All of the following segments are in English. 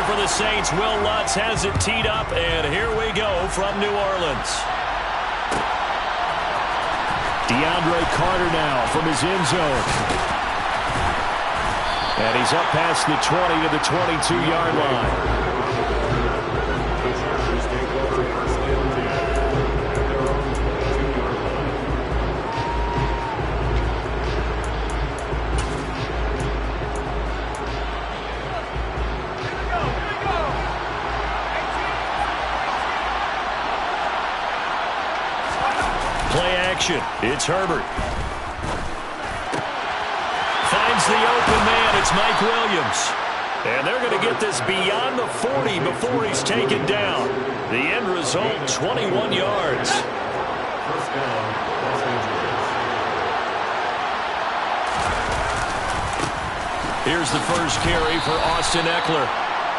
for the Saints. Will Lutz has it teed up, and here we go from New Orleans. DeAndre Carter now from his end zone. And he's up past the 20 to the 22-yard line. It's Herbert. Finds the open man. It's Mike Williams. And they're going to get this beyond the 40 before he's taken down. The end result, 21 yards. Here's the first carry for Austin Eckler.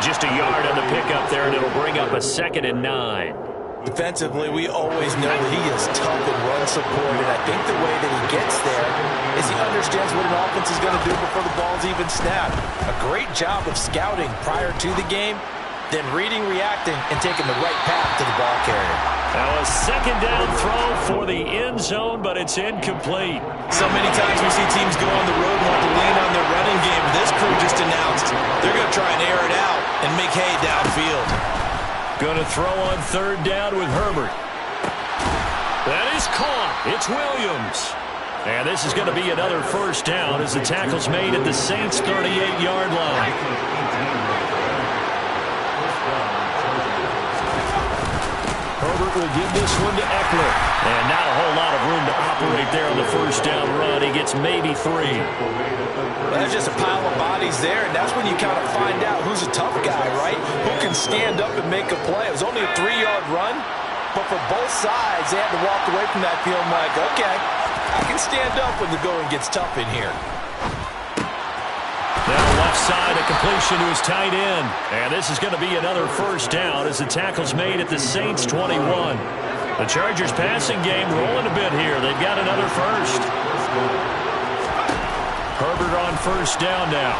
Just a yard on the pickup there, and it'll bring up a 2nd and 9. Defensively, we always know that he is tough and run support, and I think the way that he gets there is he understands what an offense is going to do before the ball's even snapped. A great job of scouting prior to the game, then reading, reacting, and taking the right path to the ball carrier. Now a 2nd down throw for the end zone, but it's incomplete. So many times we see teams go on the road and want to lean on their running game. This crew just announced they're going to try and air it out and make hay downfield. Going to throw on 3rd down with Herbert. That is caught. It's Williams. And this is going to be another 1st down as the tackle's made at the Saints' 38-yard line. Herbert will give this one to Eckler. And not a whole lot of room to operate there on the 1st down run. He gets maybe 3. Well, there's just a pile of bodies there, and that's when you kind of find out who's a tough guy, right? Who can stand up and make a play. It was only a 3-yard run, but for both sides, they had to walk away from that feeling like, okay, I can stand up when the going gets tough in here. Now left side, a completion to his tight end. And this is going to be another 1st down as the tackle's made at the Saints' 21. The Chargers passing game rolling a bit here. They've got another 1st. Herbert on 1st down now.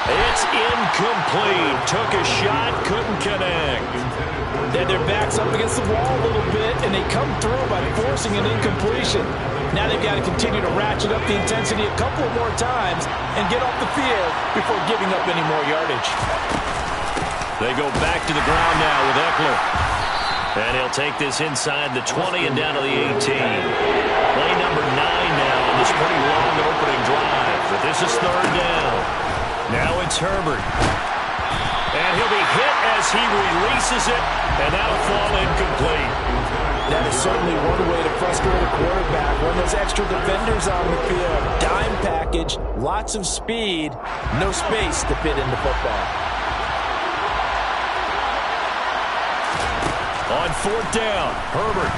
It's incomplete. Took a shot, couldn't connect. Then their back's up against the wall a little bit, and they come through by forcing an incompletion. Now they've got to continue to ratchet up the intensity a couple of more times and get off the field before giving up any more yardage. They go back to the ground now with Eckler. And he'll take this inside the 20 and down to the 18. Play number 9 now on this pretty long opening drive. But this is 3rd down. Now it's Herbert. And he'll be hit as he releases it. And that'll fall incomplete. That is certainly one way to frustrate a quarterback. When there's extra defenders on the field. Dime package, lots of speed, no space to fit into football. On 4th down, Herbert.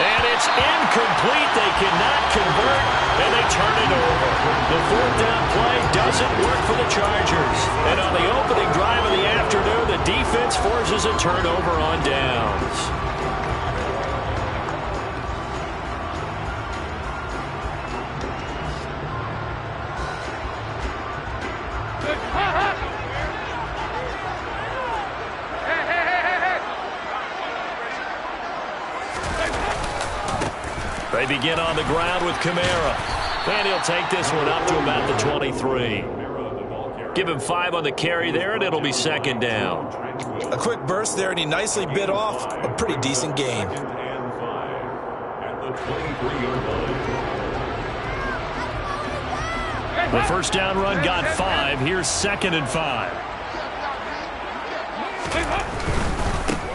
And it's incomplete. They cannot convert, and they turn it over. The 4th down play doesn't work for the Chargers. And on the opening drive of the afternoon, the defense forces a turnover on downs. They begin on the ground with Kamara. And he'll take this one up to about the 23. Give him 5 on the carry there, and it'll be 2nd down. A quick burst there, and he nicely bit off a pretty decent gain. The 1st down run got 5. Here's 2nd and 5.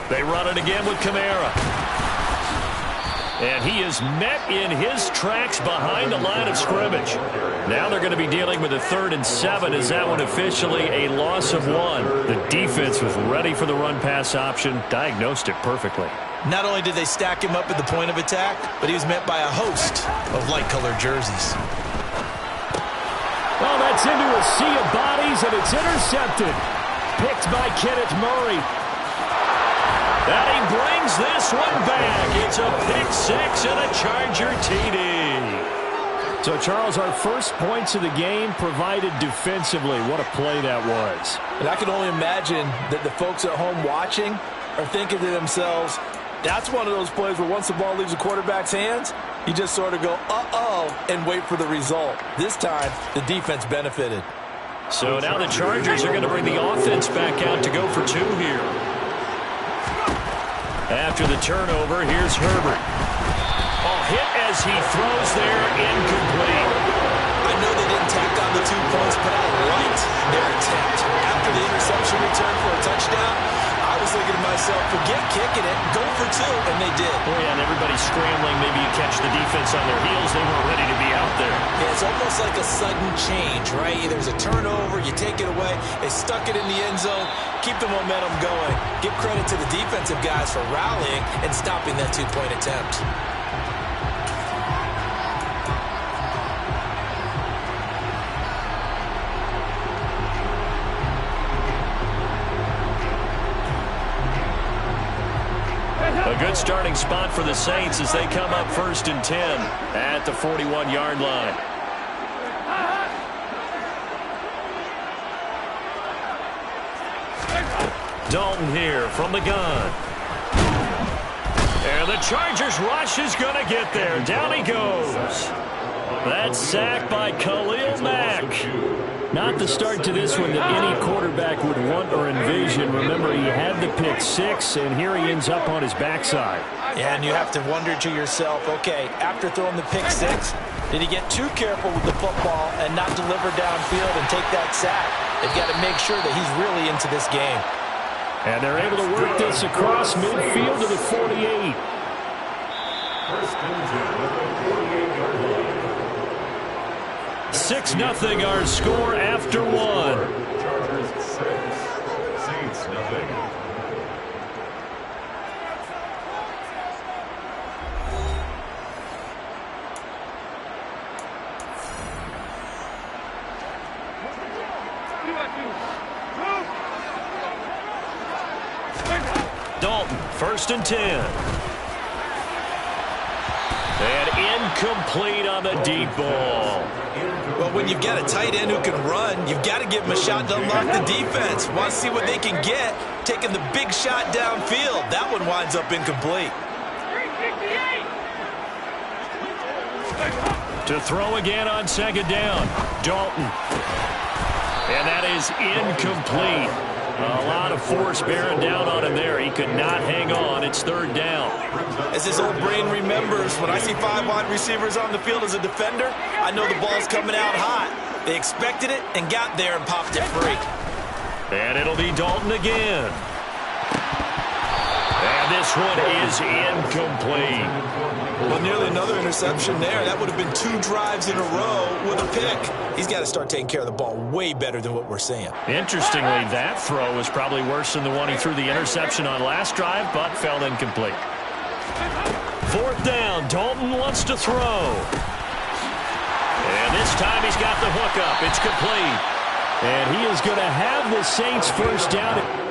They run it again with Kamara. And he is met in his tracks behind the line of scrimmage. Now they're going to be dealing with a 3rd and 7. Is that one officially a loss of 1? The defense was ready for the run-pass option, diagnosed it perfectly. Not only did they stack him up at the point of attack, but he was met by a host of light-colored jerseys. Well, that's into a sea of bodies, and it's intercepted. Picked by Kenneth Murray. And he brings this one back. It's a pick 6 and a Charger TD. So, Charles, our first points of the game provided defensively. What a play that was. And I can only imagine that the folks at home watching are thinking to themselves, that's one of those plays where once the ball leaves the quarterback's hands, you just sort of go, uh-oh, and wait for the result. This time, the defense benefited. So now the Chargers are going to bring the offense back out to go for 2 here. After the turnover, here's Herbert. Hit as he throws there, incomplete. I know they didn't tack on the 2 points, but I liked their attempt. After the interception return for a touchdown, I was thinking to myself, forget kicking it, go for 2, and they did. Oh, yeah, and everybody's scrambling. Maybe you catch the defense on their heels. They weren't ready to be out there. Yeah, it's almost like a sudden change, right? There's a turnover, you take it away, they stuck it in the end zone, keep the momentum going. Give credit to the defensive guys for rallying and stopping that 2-point attempt. A good starting spot for the Saints as they come up 1st and 10 at the 41-yard line. Dalton here from the gun. And the Chargers rush is going to get there. Down he goes. That's sacked by Khalil Mack. Not the start to this one that any quarterback would want or envision. Remember, he had the pick 6, and here he ends up on his backside. Yeah, and you have to wonder to yourself, okay, after throwing the pick 6, did he get too careful with the football and not deliver downfield and take that sack? They've got to make sure that he's really into this game. And they're able to work this across midfield to the 48. 6-0 our score after 1. Chargers 6, Saints 0. Dalton, 1st and 10. And incomplete on the deep ball. Well, when you've got a tight end who can run, you've got to give him a shot to unlock the defense. Want to see what they can get, taking the big shot downfield. That one winds up incomplete. To throw again on 2nd down. Dalton. And that is incomplete. A lot of force bearing down on him there. He could not hang on. It's 3rd down. As his old brain remembers, when I see 5 wide receivers on the field as a defender, I know the ball's coming out hot. They expected it and got there and popped it free. And it'll be Dalton again. And this one is incomplete. Well, nearly another interception there. That would have been 2 drives in a row with a pick. He's got to start taking care of the ball way better than what we're seeing. Interestingly, that throw was probably worse than the one he threw the interception on last drive, but fell incomplete. 4th down. Dalton wants to throw. And this time he's got the hook up. It's complete. And he is going to have the Saints 1st down.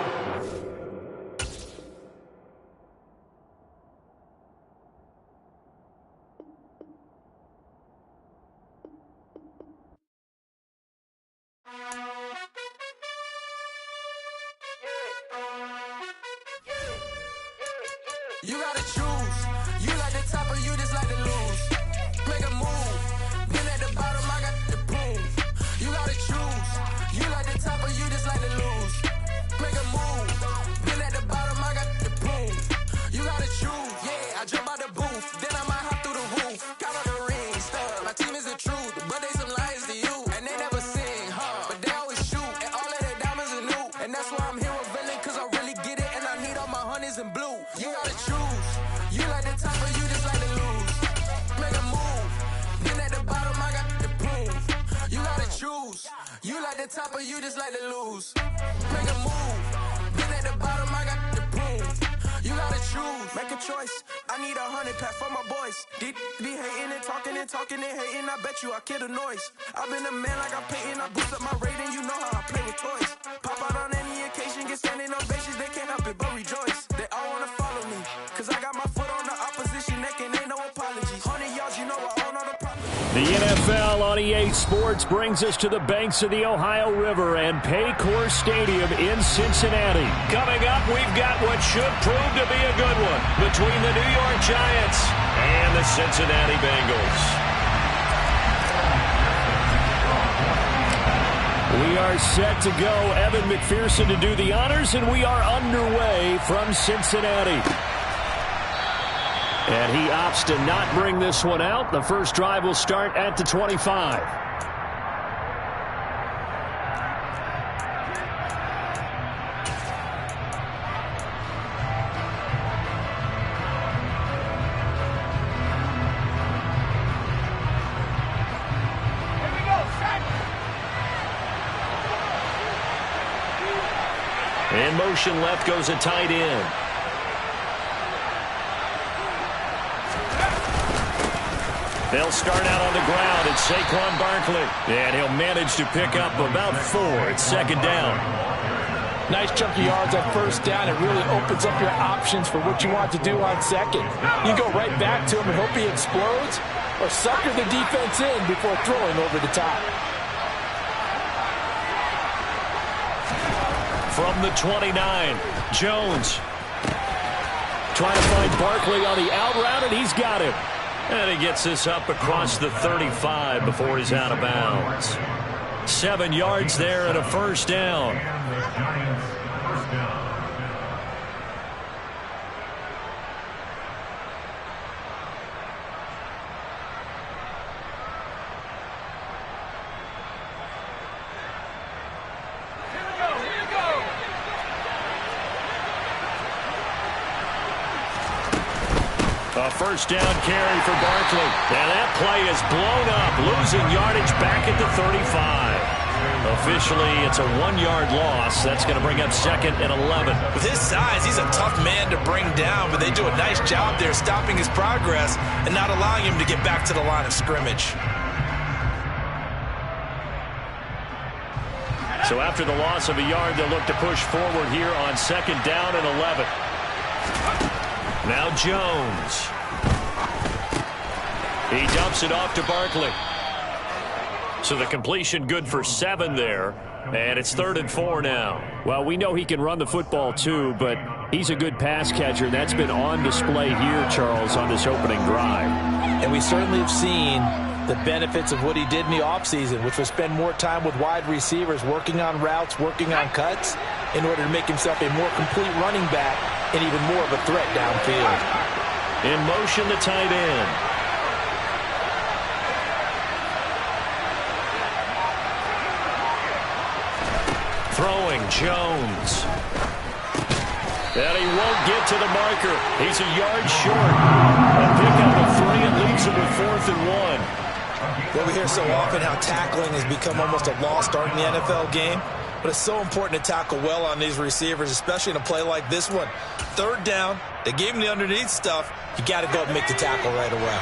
You gotta choose. You like the top or you just like to lose. Make a move. Been at the bottom, I got the prove. You gotta choose. You like the top or you just like to lose. Make a move. Been at the bottom, I got the prove. You gotta choose. Yeah, I jump out the booth. Then I might hop through the roof. Count on the rings. My team is the truth, but they some liars to you. And they never sing, but they always shoot. And all of their diamonds are new. And that's why I'm here revealing, cause I really get it. And I need all my honeys in blue. You gotta choose. You like the top or you just like to lose. Make a move. Been at the bottom, I got the proof. You gotta choose. You like the top or you just like to lose. Make a move. Been at the bottom, I got the proof. You gotta choose. Make a choice. I need 100 pack for my boys. Be hating and talking and talking and hating. I bet you I kill the noise. I've been a man like I'm Peyton. I boost up my rating. You know how I play with toys. Pop out on any occasion. Get standing ovations. They can't help it but rejoice. They all wanna follow me. Cause I got my foot on the opposition neck and ain't no apologies. 100 yards, you know I own all the property. The NFL on EA Sports brings us to the banks of the Ohio River and Paycor Stadium in Cincinnati. Coming up, we've got what should prove to be a good one between the New York Giants and the Cincinnati Bengals. We are set to go. Evan McPherson to do the honors, and we are underway from Cincinnati. And he opts to not bring this one out. The first drive will start at the 25. In motion left goes a tight end. They'll start out on the ground. It's Saquon Barkley. And he'll manage to pick up about 4. It's second down. Nice chunk of yards at first down. It really opens up your options for what you want to do on second. You can go right back to him and hope he explodes, or sucker the defense in before throwing over the top. From the 29, Jones. Trying to find Barkley on the out route, and he's got him. And he gets this up across the 35 before he's out of bounds. 7 yards there and a first down. A first down carry for Barkley. And that play is blown up, losing yardage back at the 35. Officially, it's a 1-yard loss. That's going to bring up second and 11. With his size, he's a tough man to bring down, but they do a nice job there stopping his progress and not allowing him to get back to the line of scrimmage. So after the loss of a yard, they'll look to push forward here on second down and 11. Now Jones. He dumps it off to Barkley. So the completion good for 7 there. And it's 3rd and 4 now. Well, we know he can run the football too, but he's a good pass catcher. That's been on display here, Charles, on this opening drive. And we certainly have seen the benefits of what he did in the offseason, which was spend more time with wide receivers, working on routes, working on cuts, in order to make himself a more complete running back and even more of a threat downfield. In motion, the tight end. Throwing, Jones. And he won't get to the marker. He's a yard short. A pickup of 3 and leaves him with 4th and 1. Well, we hear so often how tackling has become almost a lost art in the NFL game. But it's so important to tackle well on these receivers, especially in a play like this one. 3rd down, they gave him the underneath stuff. You got to go up and make the tackle right away.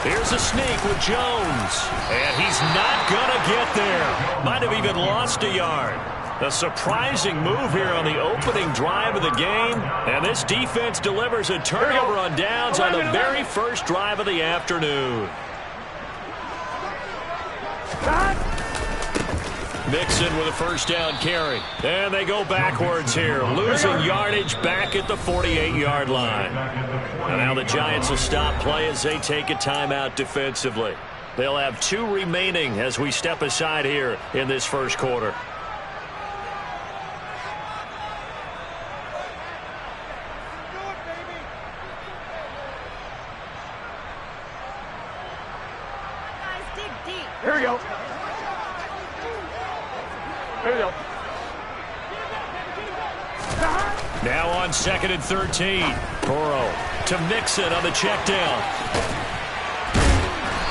Here's a sneak with Jones. And he's not going to get there. Might have even lost a yard. A surprising move here on the opening drive of the game. And this defense delivers a turnover on downs on the very first drive of the afternoon. Mixon with a first down carry. And they go backwards here, losing yardage back at the 48-yard line. And now the Giants will stop play as they take a timeout defensively. They'll have 2 remaining as we step aside here in this first quarter. Here we go. Here we go. Now on 2nd and 13. Burrow to Mixon on the check down.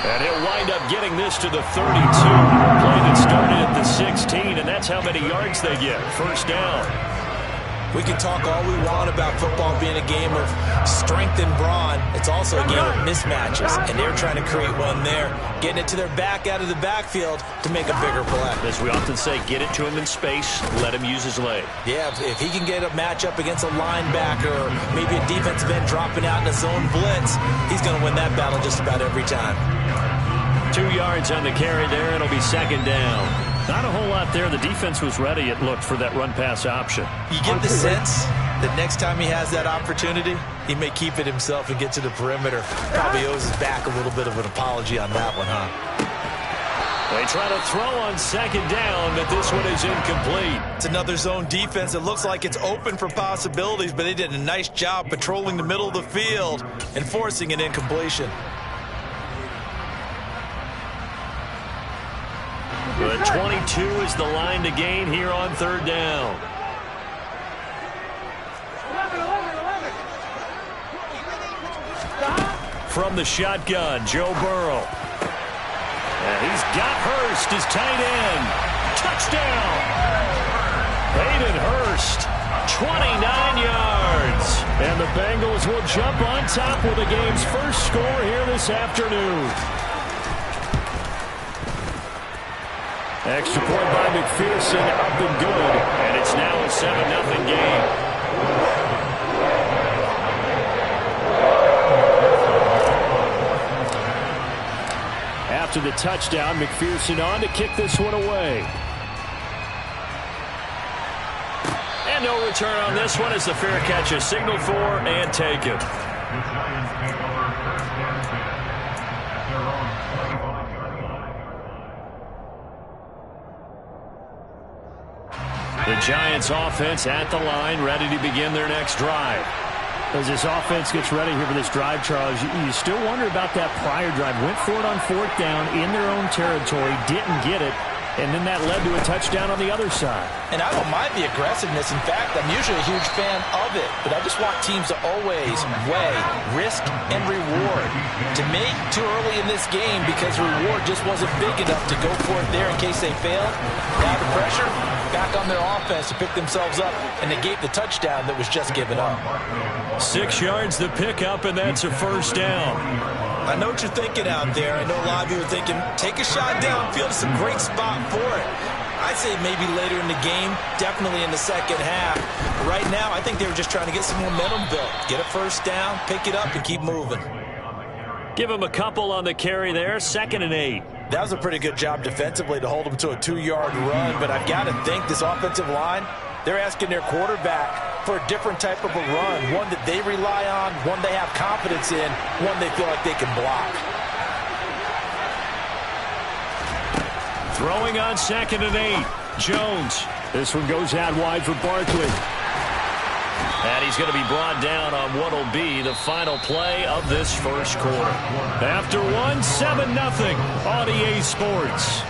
And he'll wind up getting this to the 32. Play that started at the 16, and that's how many yards they get. First down. We can talk all we want about football being a game of strength and brawn. It's also a game of mismatches, and they're trying to create one there, getting it to their back out of the backfield to make a bigger play. As we often say, get it to him in space, let him use his leg. Yeah, if he can get a matchup against a linebacker or maybe a defensive end dropping out in a zone blitz, he's going to win that battle just about every time. 2 yards on the carry there. It'll be second down. Not a whole lot there. The defense was ready, it looked, for that run-pass option. You get the sense that next time he has that opportunity, he may keep it himself and get to the perimeter. Probably owes his back a little bit of an apology on that one, huh? They try to throw on second down, but this one is incomplete. It's another zone defense. It looks like it's open for possibilities, but they did a nice job patrolling the middle of the field and forcing an incompletion. But 22 is the line to gain here on third down. From the shotgun, Joe Burrow. And he's got Hurst, his tight end. Touchdown! Hayden Hurst, 29 yards. And the Bengals will jump on top with the game's first score here this afternoon. Extra point by McPherson, up and good. And it's now a 7-0 game. After the touchdown, McPherson on to kick this one away. And no return on this one as the fair catch is signaled for and taken. The Giants offense at the line, ready to begin their next drive. As this offense gets ready here for this drive, Charles, you still wonder about that prior drive. Went for it on fourth down in their own territory, didn't get it, and then that led to a touchdown on the other side. And I don't mind the aggressiveness. In fact, I'm usually a huge fan of it. But I just want teams to always weigh risk and reward. To me, too early in this game because reward just wasn't big enough to go for it there in case they failed. Now the pressure back on their offense to pick themselves up and negate the touchdown that was just given up. 6 yards the pickup, and that's a first down. I know what you're thinking out there. I know a lot of you are thinking, take a shot downfield. It's a great spot for it. I'd say maybe later in the game, definitely in the second half. Right now, I think they were just trying to get some momentum built. Get a first down, pick it up, and keep moving. Give him a couple on the carry there, 2nd and 8. That was a pretty good job defensively to hold them to a 2-yard run, but I've got to think this offensive line, they're asking their quarterback for a different type of a run, one that they rely on, one they have confidence in, one they feel like they can block. Throwing on 2nd and 8. Jones. This one goes out wide for Barkley. And he's going to be brought down on what will be the final play of this first quarter. After one, 7-0 on EA Sports.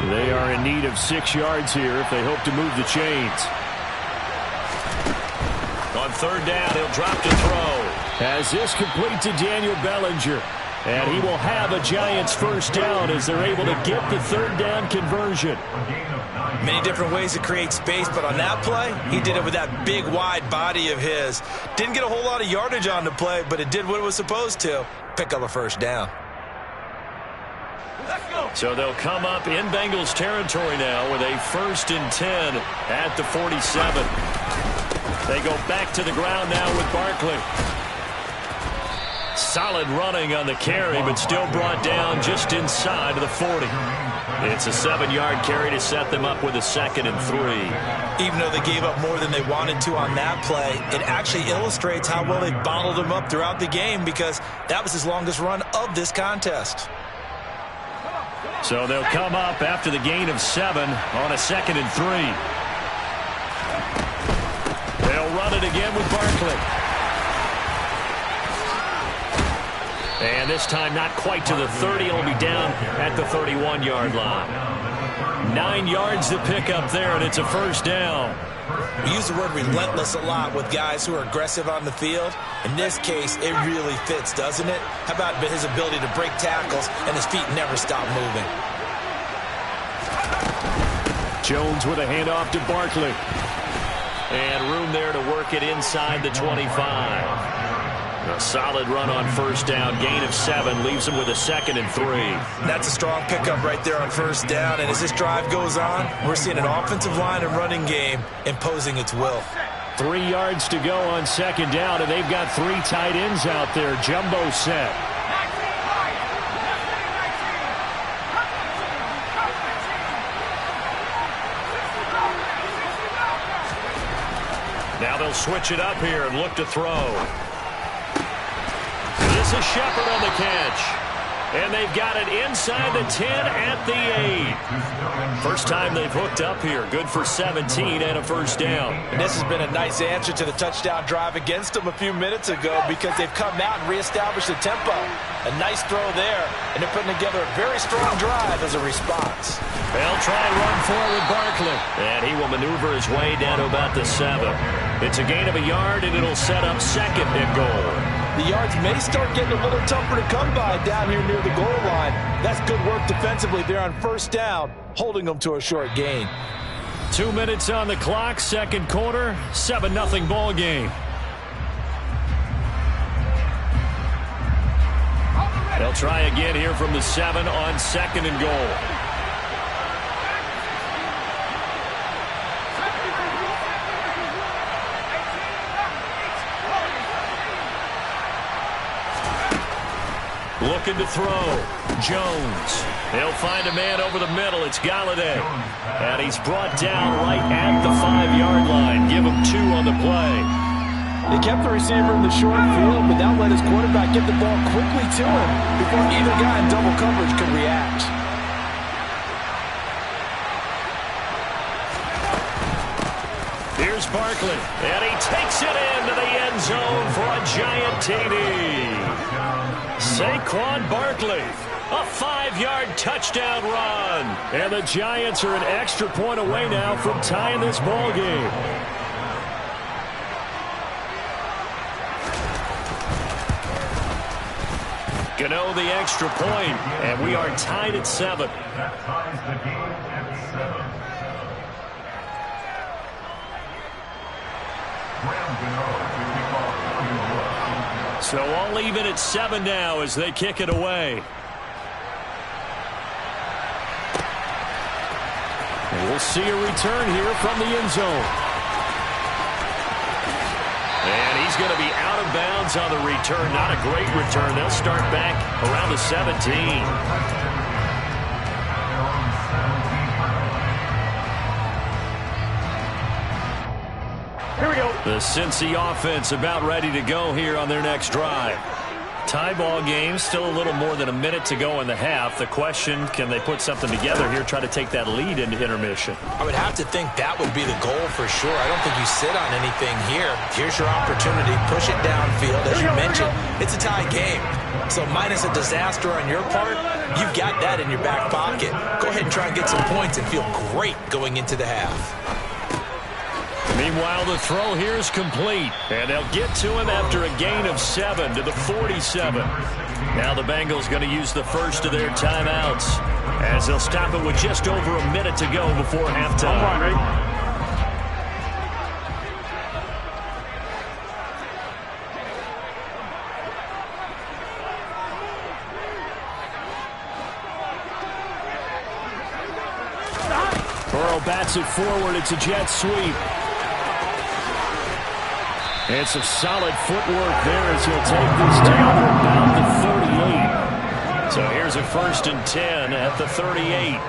They are in need of 6 yards here if they hope to move the chains. On third down, he'll drop to throw. As this complete to Daniel Bellinger. And he will have a Giants first down as they're able to get the third down conversion. Many different ways to create space, but on that play, he did it with that big, wide body of his. Didn't get a whole lot of yardage on the play, but it did what it was supposed to. Pick up a first down. So they'll come up in Bengals territory now with a 1st and 10 at the 47. They go back to the ground now with Barkley. Solid running on the carry, but still brought down just inside of the 40. It's a 7-yard carry to set them up with a 2nd and 3. Even though they gave up more than they wanted to on that play, it actually illustrates how well they bottled them up throughout the game because that was his longest run of this contest. So they'll come up after the gain of 7 on a 2nd and 3. They'll run it again with Barkley. And this time not quite to the 30. It'll be down at the 31-yard line. 9 yards to pick up there, and it's a first down. We use the word relentless a lot with guys who are aggressive on the field. In this case, it really fits, doesn't it? How about his ability to break tackles and his feet never stop moving? Jones with a handoff to Barkley. And room there to work it inside the 25. A solid run on first down. Gain of 7 leaves him with a 2nd and 3. That's a strong pickup right there on first down. And as this drive goes on, we're seeing an offensive line and running game imposing its will. 3 yards to go on 2nd down, and they've got 3 tight ends out there. Jumbo set. Now they'll switch it up here and look to throw. This is Shepard on the catch. And they've got it inside the 10 at the 8. First time they've hooked up here. Good for 17 and a first down. And this has been a nice answer to the touchdown drive against them a few minutes ago because they've come out and reestablished the tempo. A nice throw there, and they're putting together a very strong drive as a response. They'll try and run forward Barkley. And he will maneuver his way down to about the 7. It's a gain of a yard, and it'll set up 2nd and goal. The yards may start getting a little tougher to come by down here near the goal line. That's good work defensively there on first down, holding them to a short gain. 2 minutes on the clock, 2nd quarter, 7-0 ball game. They'll try again here from the 7 on 2nd and goal. Looking to throw. Jones. He'll find a man over the middle. It's Galladay. And he's brought down right at the 5-yard line. Give him 2 on the play. They kept the receiver in the short field, but now let his quarterback get the ball quickly to him before either guy in double coverage could react. Here's Barkley. And he takes it into the end zone for a giant TD. Saquon Barkley, a 5-yard touchdown run. And the Giants are an extra point away now from tying this ball game. Gano the extra point, and we are tied at 7. That ties the game at 7. So all even at 7 now as they kick it away. We'll see a return here from the end zone. And he's going to be out of bounds on the return. Not a great return. They'll start back around the 17. Here we go. The Cincy offense about ready to go here on their next drive. Tie ball game, still a little more than a minute to go in the half. The question, can they put something together here, try to take that lead into intermission? I would have to think that would be the goal for sure. I don't think you sit on anything here. Here's your opportunity. Push it downfield. As you mentioned, it's a tie game. So minus a disaster on your part, you've got that in your back pocket. Go ahead and try and get some points and feel great going into the half. Meanwhile, the throw here is complete, and they'll get to him after a gain of 7 to the 47. Now the Bengals going to use the first of their timeouts as they'll stop it with just over a minute to go before halftime. Burrow bats it forward. It's a jet sweep. And some solid footwork there as he'll take this down to about the 38. So here's a 1st and 10 at the 38.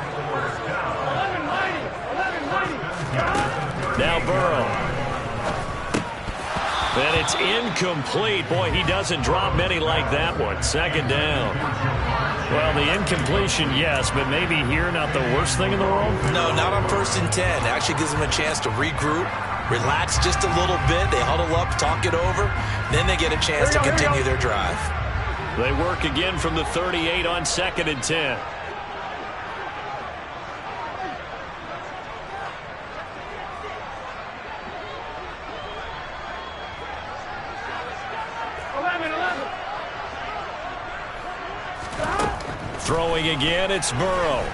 Now Burrow. And it's incomplete. Boy, he doesn't drop many like that one. 2nd down. Well, the incompletion, yes, but maybe here not the worst thing in the world? No, not on 1st and 10. Actually gives them a chance to regroup. Relax just a little bit. They huddle up, talk it over. Then they get a chance to continue their drive. They work again from the 38 on 2nd and 10. Throwing again, it's Burrow.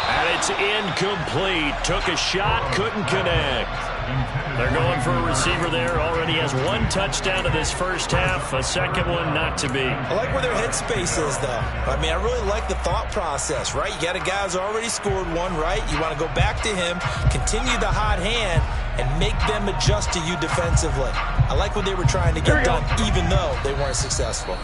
And it's incomplete. Took a shot, couldn't connect. They're going for a receiver there. Already has one touchdown in this first half. A second one not to be. I like where their headspace is, though. I mean, I really like the thought process, right? You got a guy who's already scored one, right? You want to go back to him, continue the hot hand, and make them adjust to you defensively. I like what they were trying to get done, even though they weren't successful.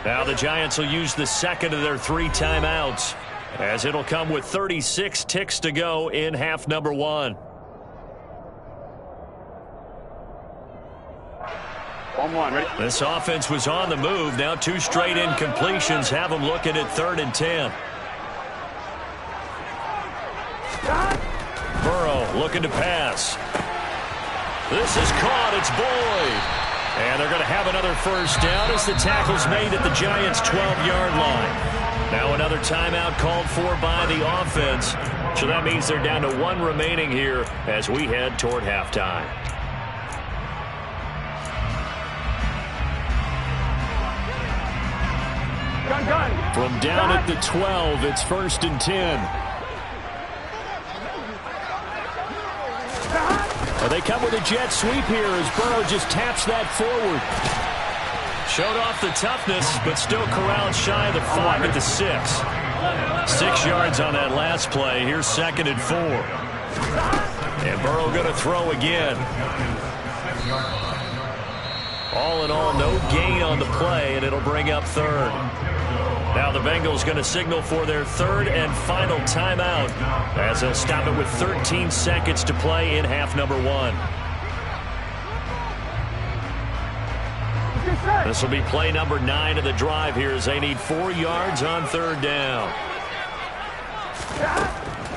Now the Giants will use the second of their 3 timeouts, as it'll come with 36 ticks to go in half number 1. Ready? This offense was on the move. Now 2 straight incompletions have them looking at 3rd and 10. Burrow looking to pass. This is caught. It's Boyd. And they're going to have another first down as the tackle's made at the Giants' 12-yard line. Now another timeout called for by the offense. So that means they're down to 1 remaining here as we head toward halftime. From down at the 12, it's 1st and 10. And they come with a jet sweep here as Burrow just taps that forward. Showed off the toughness, but still corralled shy of the 5 at the 6. 6 yards on that last play. Here's 2nd and 4. And Burrow going to throw again. All in all, no gain on the play, and it'll bring up 3rd. Now the Bengals going to signal for their 3rd and final timeout as they'll stop it with 13 seconds to play in half number 1. This will be play number 9 of the drive here as they need 4 yards on 3rd down.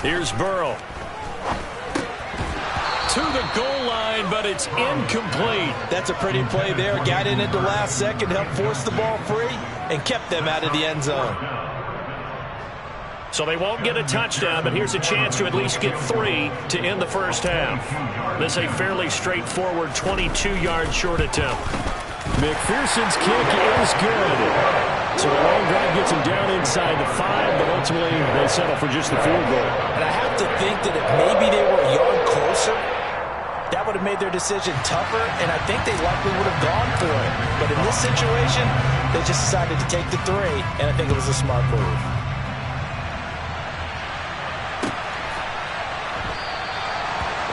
Here's Burrow. To the goal line, but it's incomplete. That's a pretty play there. Got in at the last second, helped force the ball free, and kept them out of the end zone. So they won't get a touchdown, but here's a chance to at least get 3 to end the first half. This a fairly straightforward 22-yard short attempt. McPherson's kick is good. So a long drive gets him down inside the 5, but ultimately they settle for just the field goal. And I have to think that if maybe they were a yard closer, that would have made their decision tougher, and I think they likely would have gone for it. But in this situation, they just decided to take the 3, and I think it was a smart move.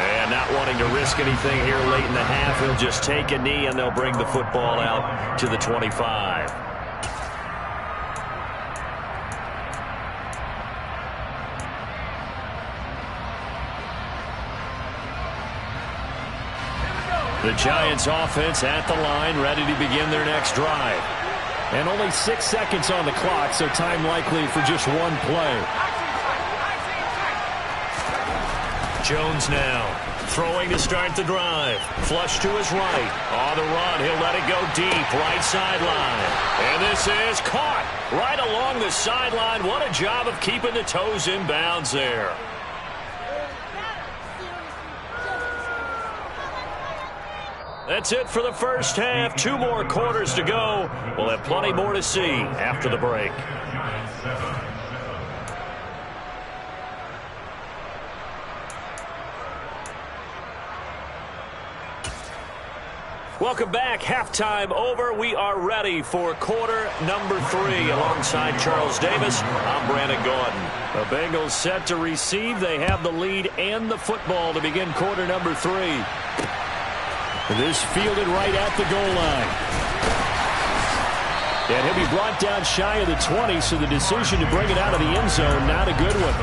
And not wanting to risk anything here late in the half, he'll just take a knee, and they'll bring the football out to the 25. The Giants offense at the line, ready to begin their next drive. And only 6 seconds on the clock, so time likely for just 1 play. Jones now, throwing to start the drive. Flush to his right. On the run, he'll let it go deep, right sideline. And this is caught right along the sideline. What a job of keeping the toes in bounds there. That's it for the first half. 2 more quarters to go. We'll have plenty more to see after the break. Welcome back. Halftime over. We are ready for quarter number 3. Alongside Charles Davis, I'm Brandon Gordon. The Bengals set to receive. They have the lead and the football to begin quarter number 3. This fielded right at the goal line. And he'll be brought down shy of the 20, so the decision to bring it out of the end zone, not a good one.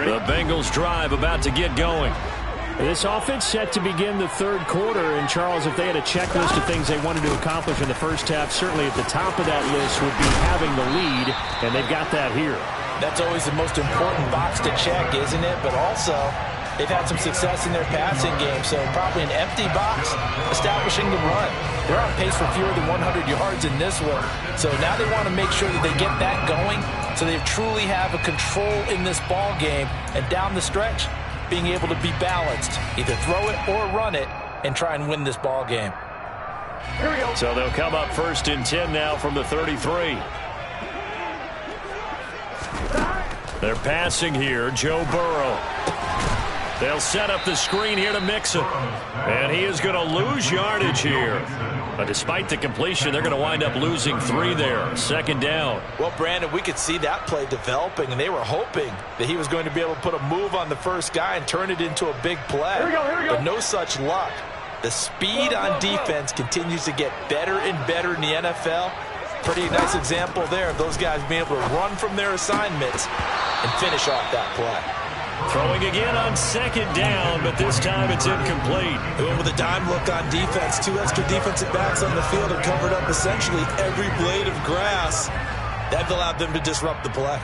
The Bengals drive about to get going. This offense set to begin the 3rd quarter. And, Charles, if they had a checklist of things they wanted to accomplish in the first half, certainly at the top of that list would be having the lead, and they've got that here. That's always the most important box to check, isn't it? But also, They've had some success in their passing game, so probably an empty box, establishing the run. They're on pace for fewer than 100 yards in this one. So now they want to make sure that they get that going so they truly have a control in this ball game. And down the stretch, being able to be balanced, either throw it or run it, and try and win this ball game. Here we go. So they'll come up 1st and 10 now from the 33. They're passing here, Joe Burrow. They'll set up the screen here to Mixon. And he is going to lose yardage here. But despite the completion, they're going to wind up losing 3 there. 2nd down. Well, Brandon, we could see that play developing, and they were hoping that he was going to be able to put a move on the first guy and turn it into a big play. Here we go. But no such luck. The speed on defense continues to get better and better in the NFL. Pretty nice example there of those guys being able to run from their assignments and finish off that play. Throwing again on 2nd down, but this time it's incomplete. They went with a dime look on defense. 2 extra defensive backs on the field and covered up essentially every blade of grass. That allowed them to disrupt the play.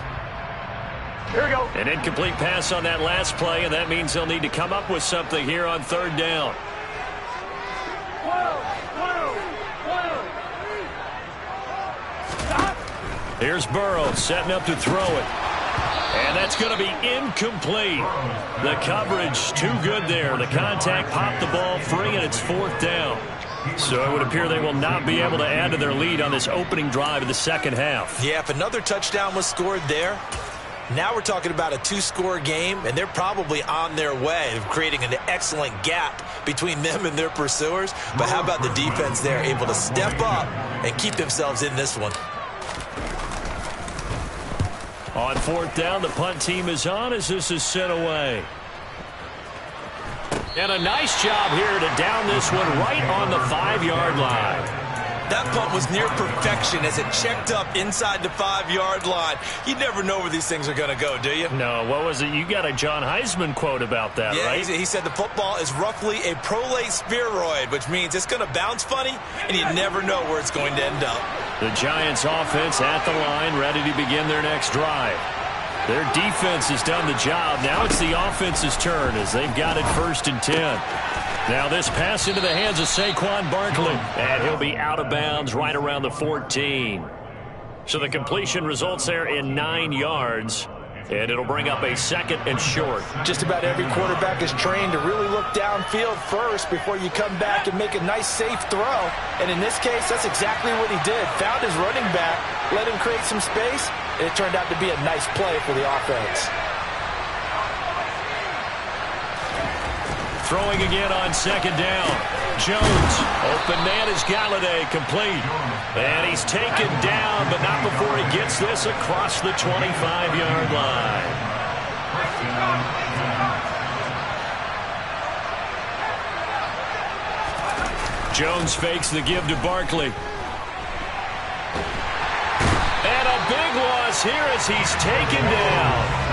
Here we go. An incomplete pass on that last play, and that means they'll need to come up with something here on 3rd down. Here's Burrow setting up to throw it. And that's going to be incomplete. The coverage too good there. The contact popped the ball free, and it's 4th down. So it would appear they will not be able to add to their lead on this opening drive of the 2nd half. Yeah, if another touchdown was scored there, now we're talking about a 2-score game, and they're probably on their way of creating an excellent gap between them and their pursuers. But how about the defense there, able to step up and keep themselves in this one? On 4th down, the punt team is on as this is sent away. And a nice job here to down this one right on the 5-yard line. That punt was near perfection as it checked up inside the 5-yard line. You never know where these things are going to go, do you? No, what was it? You got a John Heisman quote about that, right? Yeah, he said the football is roughly a prolate spheroid, which means it's going to bounce funny, and you never know where it's going to end up. The Giants offense at the line, ready to begin their next drive. Their defense has done the job. Now it's the offense's turn as they've got it 1st and 10. Now this pass into the hands of Saquon Barkley. And he'll be out of bounds right around the 14. So the completion results there in 9 yards. And it'll bring up a 2nd and short. Just about every quarterback is trained to really look downfield first before you come back and make a nice, safe throw. And in this case, that's exactly what he did. Found his running back, let him create some space, and it turned out to be a nice play for the offense. Throwing again on 2nd down. Jones, open man is Galladay, complete. And he's taken down, but not before he gets this across the 25-yard line. Jones fakes the give to Barkley. And a big loss here as he's taken down.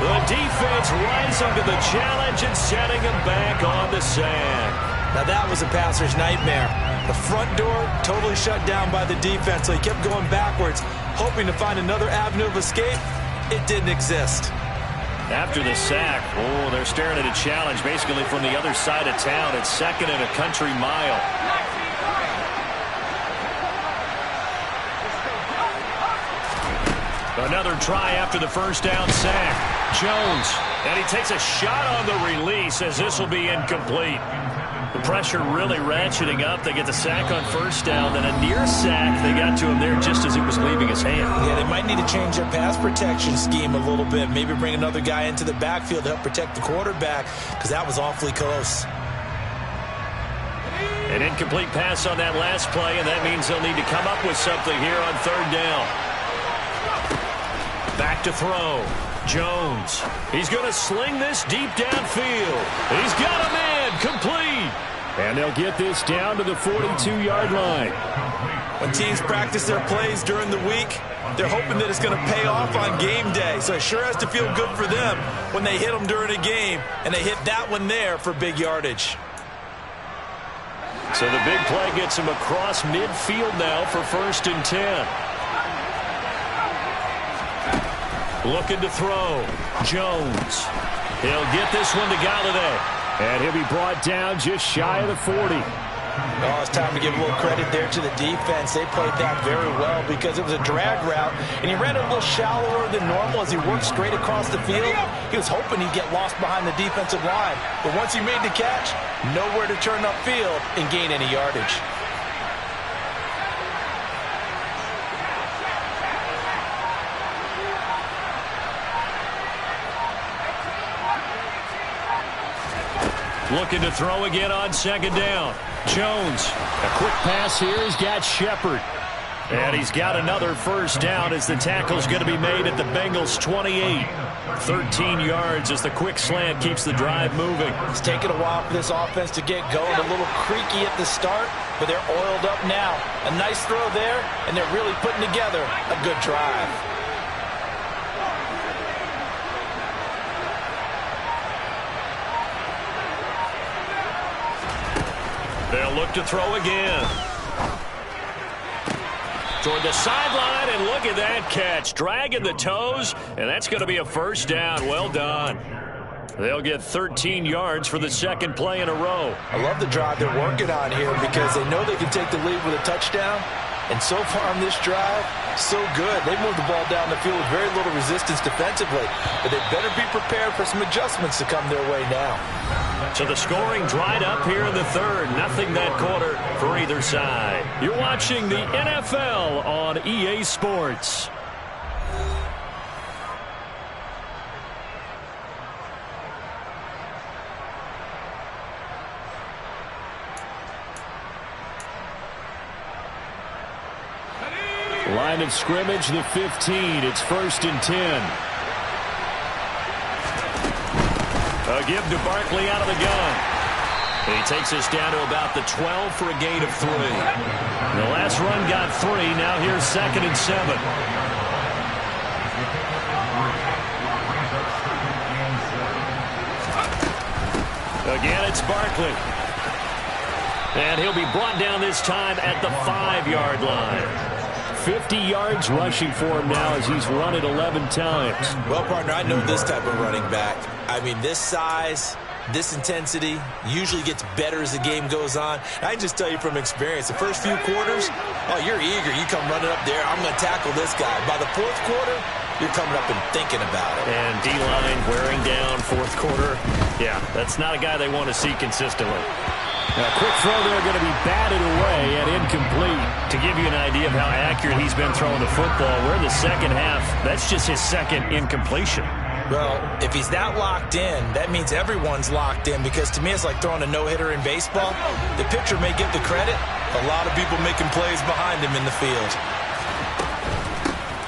The defense rising to the challenge and setting him back on the sand. Now that was a passer's nightmare. The front door totally shut down by the defense, so he kept going backwards, hoping to find another avenue of escape. It didn't exist. After the sack, they're staring at a challenge basically from the other side of town. It's 2nd and a country mile. Another try after the 1st down sack. Jones, and he takes a shot on the release as this will be incomplete. The pressure really ratcheting up. They get the sack on 1st down, then a near sack. They got to him there just as it was leaving his hand. Yeah, they might need to change their pass protection scheme a little bit. Maybe bring another guy into the backfield to help protect the quarterback, because that was awfully close. An incomplete pass on that last play, and that means they'll need to come up with something here on 3rd down. Back to throw. Jones. He's going to sling this deep downfield. He's got a man complete. And they'll get this down to the 42-yard line. When teams practice their plays during the week, they're hoping that it's going to pay off on game day. So it sure has to feel good for them when they hit them during a game, and they hit that one there for big yardage. So the big play gets him across midfield now for 1st and 10. Looking to throw. Jones. He'll get this one to Galladay. And he'll be brought down just shy of the 40. Oh, it's time to give a little credit there to the defense. They played that very well because it was a drag route, and he ran it a little shallower than normal as he worked straight across the field. He was hoping he'd get lost behind the defensive line, but once he made the catch, nowhere to turn upfield and gain any yardage. Looking to throw again on second down. Jones. A quick pass here. He's got Shepard. And he's got another first down as the tackle's going to be made at the Bengals' 28. 13 yards as the quick slant keeps the drive moving. It's taken a while for this offense to get going. A little creaky at the start, but they're oiled up now. A nice throw there, and they're really putting together a good drive. They'll look to throw again. Toward the sideline, and look at that catch. Dragging the toes, and that's going to be a first down. Well done. They'll get 13 yards for the second play in a row. I love the drive they're working on here because they know they can take the lead with a touchdown. And so far on this drive, so good. They moved the ball down the field with very little resistance defensively. But they better be prepared for some adjustments to come their way now. So the scoring dried up here in the third. Nothing that quarter for either side. You're watching the NFL on EA Sports. Line of scrimmage, the 15. It's 1st and 10. A give to Barkley out of the gun. And he takes us down to about the 12 for a gain of 3. The last run got 3. Now here's 2nd and 7. Again, it's Barkley. And he'll be brought down this time at the 5-yard line. 50 yards rushing for him now as he's run it 11 times. Well, partner, I know this type of running back. I mean, this size, this intensity usually gets better as the game goes on. I can just tell you from experience, the first few quarters, oh, you're eager. You come running up there, I'm going to tackle this guy. By the 4th quarter, you're coming up and thinking about it. And D-line wearing down 4th quarter. Yeah, that's not a guy they want to see consistently. A quick throw there going to be batted away and incomplete. To give you an idea of how accurate he's been throwing the football, we're in the second half. That's just his second incompletion. Well, if he's that locked in, that means everyone's locked in because to me it's like throwing a no-hitter in baseball. The pitcher may get the credit. A lot of people making plays behind him in the field.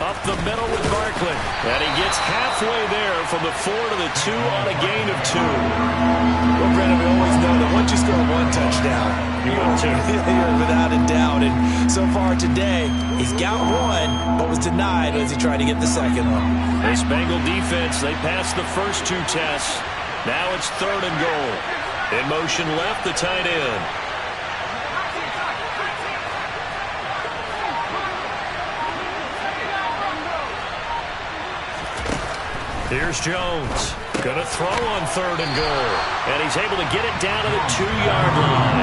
Up the middle with Barkley. And he gets halfway there from the 4 to the 2 on a gain of 2. Well, Brandon, we always know that once you score one touchdown, you win 2. You're without a doubt. And so far today, he's got one, but was denied as he tried to get the second one. This Bengal defense, they passed the first 2 tests. Now it's 3rd and goal. In motion left, the tight end. Here's Jones. Going to throw on 3rd and goal. And he's able to get it down to the 2-yard line.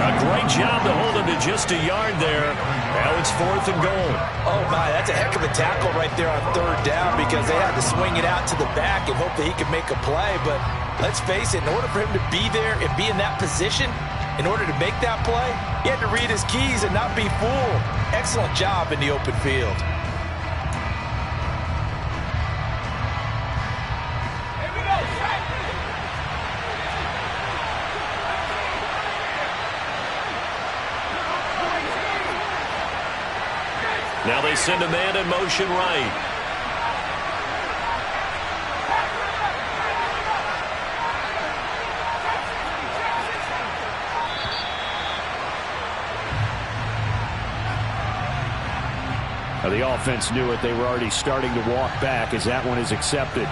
A great job to hold him to just a yard there. Now it's 4th and goal. Oh, my, that's a heck of a tackle right there on 3rd down because they had to swing it out to the back and hope that he could make a play. But let's face it, in order for him to be there and be in that position, in order to make that play, he had to read his keys and not be fooled. Excellent job in the open field. Now they send a man in motion right. Now the offense knew it. They were already starting to walk back as that one is accepted.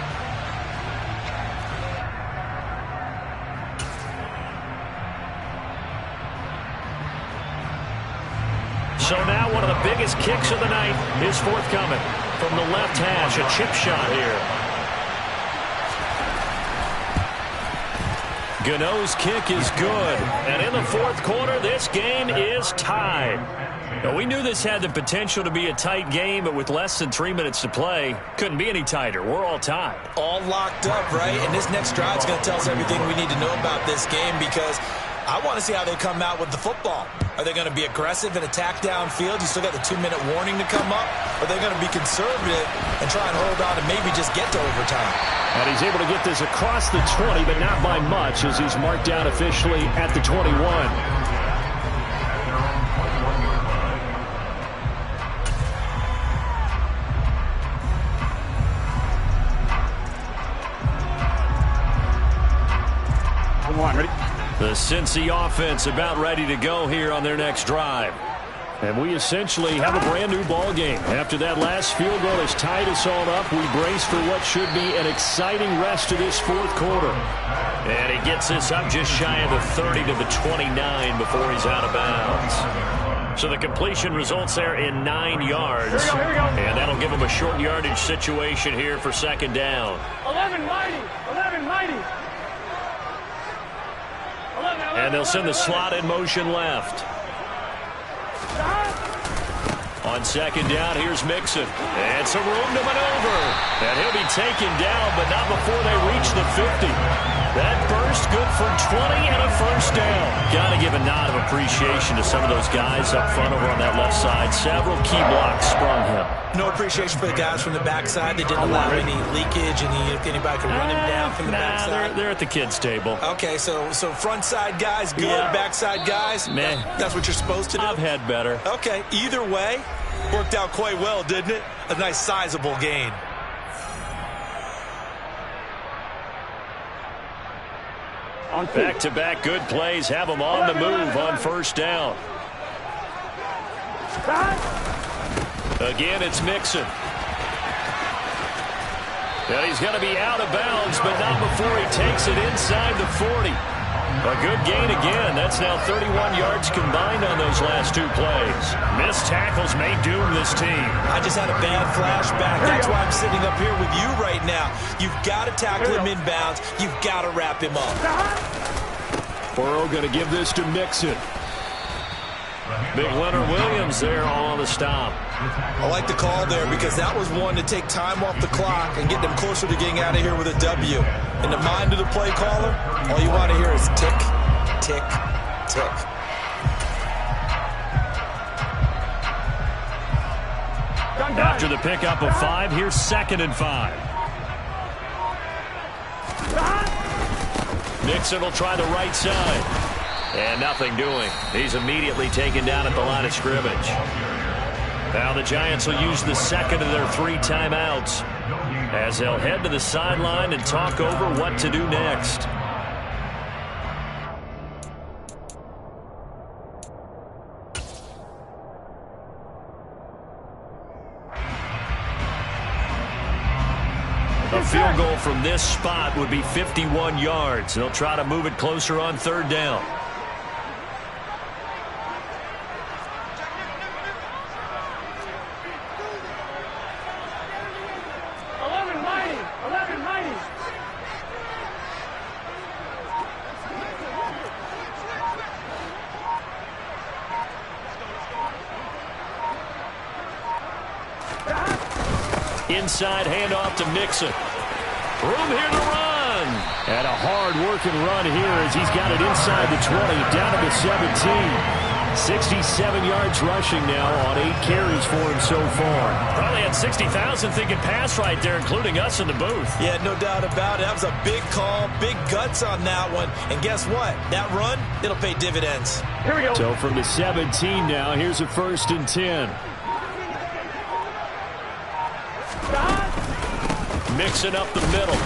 So now one of the biggest kicks of the night is forthcoming from the left hash. A chip shot here. Gano's kick is good. And in the fourth quarter, this game is tied. Now, we knew this had the potential to be a tight game, but with less than 3 minutes to play, couldn't be any tighter. We're all tied. All locked up, right? And this next drive is going to tell us everything we need to know about this game, because I want to see how they come out with the football. Are they going to be aggressive and attack downfield? You still got the 2-minute warning to come up? Or are they going to be conservative and try and hold on and maybe just get to overtime? And he's able to get this across the 20, but not by much, as he's marked down officially at the 21. The Cincy offense about ready to go here on their next drive. And we essentially have a brand new ball game. After that last field goal has tied us all up, we brace for what should be an exciting rest of this fourth quarter. And he gets this up just shy of the 30 to the 29 before he's out of bounds. So the completion results there in 9 yards. Here we go. And that'll give him a short yardage situation here for second down. 11 mighty. 11 mighty. And they'll send the slot in motion left. On second down, here's Mixon. And some room to maneuver. And he'll be taken down, but not before they reach the 50. That burst good for 20 and a first down. Got to give a nod of appreciation to some of those guys up front over on that left side. Several key blocks sprung him. No appreciation for the guys from the backside. They didn't allow any leakage, anybody could run him down from the backside. They're at the kids' table. Okay, so front side guys good, backside guys, man, that's what you're supposed to do? I've had better. Okay, either way, worked out quite well, didn't it? A nice sizable gain. Back-to-back good plays have them on the move on first down. Again, it's Mixon. And he's going to be out of bounds, but not before he takes it inside the 40. A good gain again. That's now 31 yards combined on those last 2 plays. Missed tackles may doom this team. I just had a bad flashback. That's why I'm sitting up here with you right now. You've got to tackle him inbounds. You've got to wrap him up. Burrow going to give this to Mixon. Big Leonard Williams there all on the stop. I like the call there because that was one to take time off the clock and get them closer to getting out of here with a W. In the mind of the play caller, all you want to hear is tick, tick, tick. After the pickup of 5, here's 2nd and 5. Mixon will try the right side. And nothing doing. He's immediately taken down at the line of scrimmage. Now the Giants will use the second of their 3 timeouts as they'll head to the sideline and talk over what to do next. A field goal from this spot would be 51 yards. They'll try to move it closer on 3rd down. Inside handoff to Mixon. Room here to run. And a hard-working run here as he's got it inside the 20, down to the 17. 67 yards rushing now on 8 carries for him so far. Probably had 60,000 thinking pass right there, including us in the booth. Yeah, no doubt about it. That was a big call, big guts on that one. And guess what? That run, it'll pay dividends. Here we go. So from the 17 now, here's a 1st and 10. Mixing up the middle.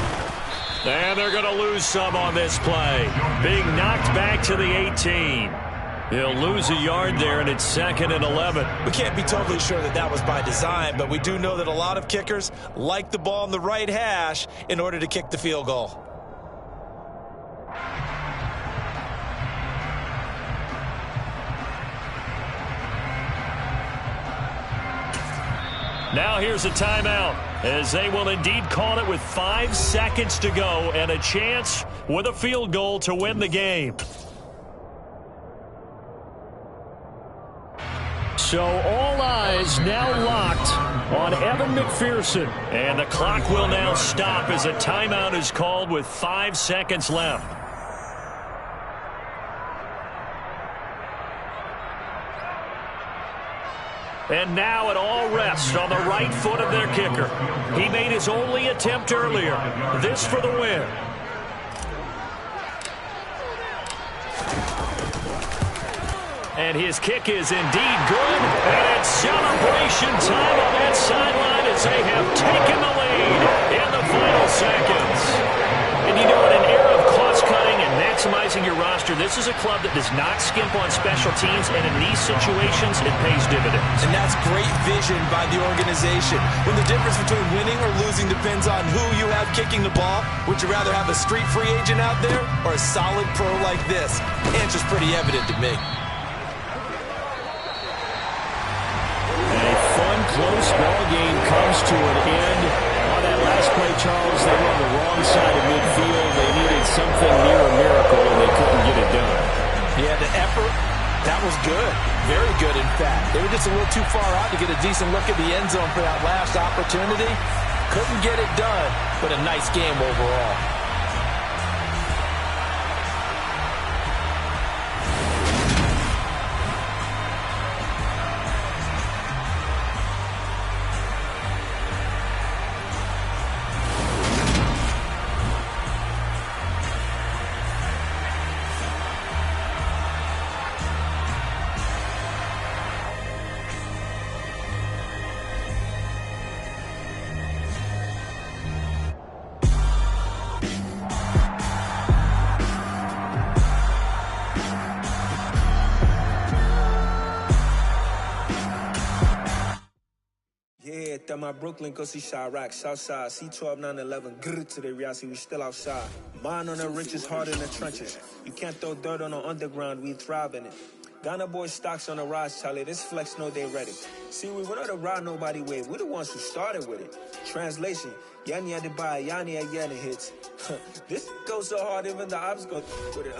And they're going to lose some on this play. Being knocked back to the 18. He'll lose a yard there, and it's 2nd and 11. We can't be totally sure that that was by design, but we do know that a lot of kickers like the ball in the right hash in order to kick the field goal. Now here's a timeout, as they will indeed call it with 5 seconds to go and a chance with a field goal to win the game. So all eyes now locked on Evan McPherson. And the clock will now stop as a timeout is called with 5 seconds left. And now it all rests on the right foot of their kicker. He made his only attempt earlier. This for the win. And his kick is indeed good. And it's celebration time on that sideline as they have taken the lead in the final seconds. And you know, in an era of cost-cutting and maximizing your roster, this is a club that does not skimp on special teams, and in these situations, it pays dividends. And that's great vision by the organization. When the difference between winning or losing depends on who you have kicking the ball, would you rather have a street free agent out there or a solid pro like this? The answer's pretty evident to me. Close ball game comes to an end. On that last play, Charles, they were on the wrong side of midfield. They needed something near a miracle, and they couldn't get it done. Yeah, the effort, that was good. Very good, in fact. They were just a little too far out to get a decent look at the end zone for that last opportunity. Couldn't get it done, but a nice game overall. My Brooklyn, go see Chirac, Southside, C12, 911, grrr to the reality, we still outside. Mine on the riches, hard in the trenches. You can't throw dirt on the underground, we thrive in it. Ghana boys stocks on the rise, Charlie, this flex know they ready. See, we went on the ride nobody wave, we the ones who started with it. Translation, Yanni had to buy, Yanni had Yanni hits. This goes so hard, even the ops go with it,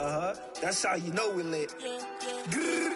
That's how you know we lit. Grrr,